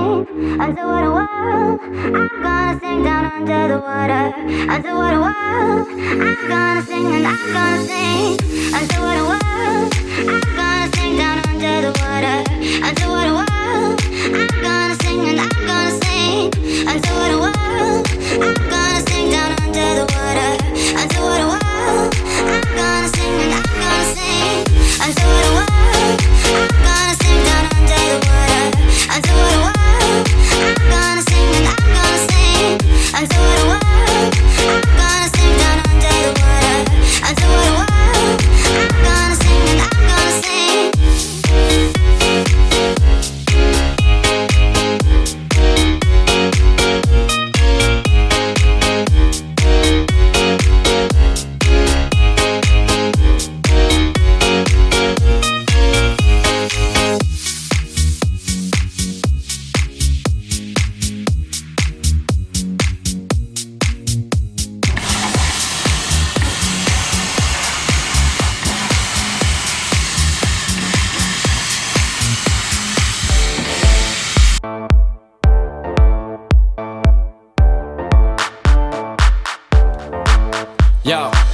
sing until what a world. I'm gonna sing down under the water until what a world. I'm gonna sing and I'm gonna sing until what a world. I'm gonna sing down under the water until what a world. I'm gonna sing and I'm gonna sing until what a world. I'm gonna sing down under the water until what a world. I'm gonna sing and I'm gonna sing until what a world. I'm gonna sing down under the water until what a world. I'm gonna sing and I'm gonna sing until what a world. I'm gonna sing down under the water until what a world. I'm gonna sing and I'm gonna sing.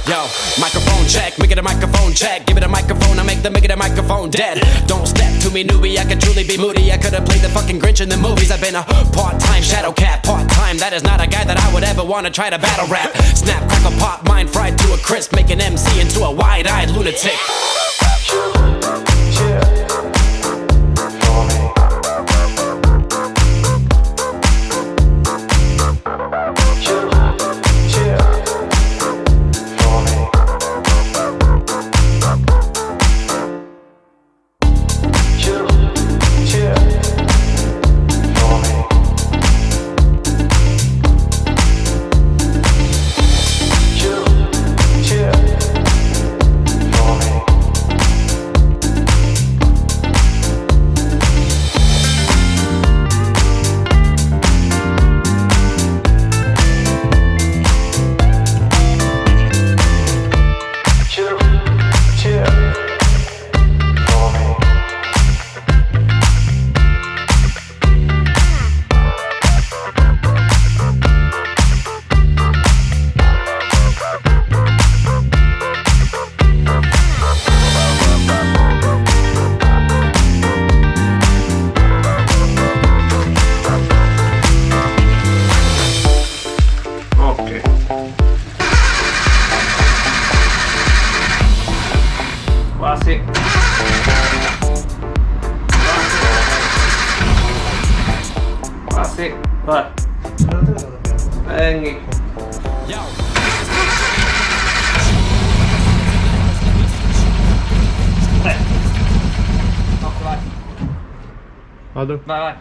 Yo, microphone check, make it a microphone check. Give it a microphone, I make it a microphone dead. Don't step to me, newbie, I could truly be moody. I could've played the fucking Grinch in the movies. I've been a part-time shadow cat, part-time. That is not a guy that I would ever wanna try to battle rap. Snap, crackle, pop, mind fried to a crisp. Make an MC into a wide-eyed lunatic. Quasi. Quasi. Vai. Vengi. No, vai. Vado. Vai.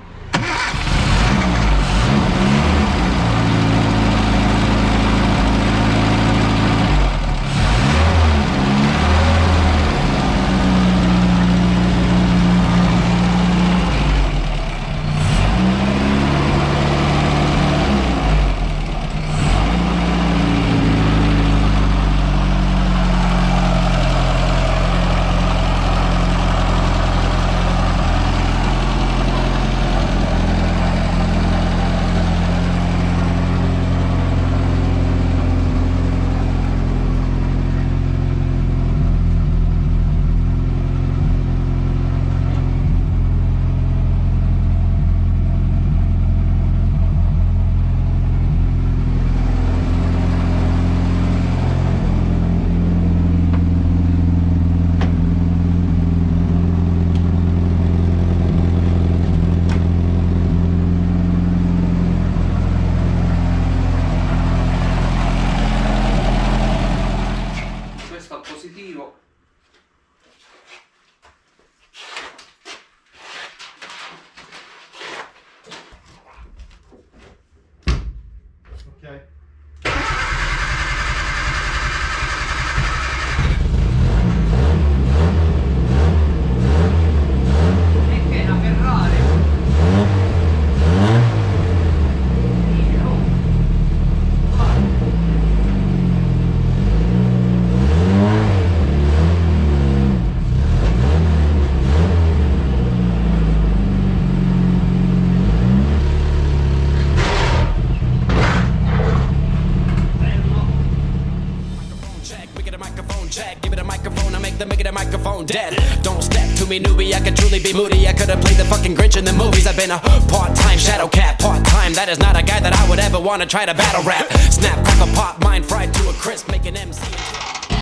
make it a microphone dead. Don't step to me, newbie, I could truly be moody. I could've played the fucking Grinch in the movies. I've been a part-time shadow cat, part-time. That is not a guy that I would ever wanna try to battle rap. Snap, crackle, pop, mind fried to a crisp, make an MC.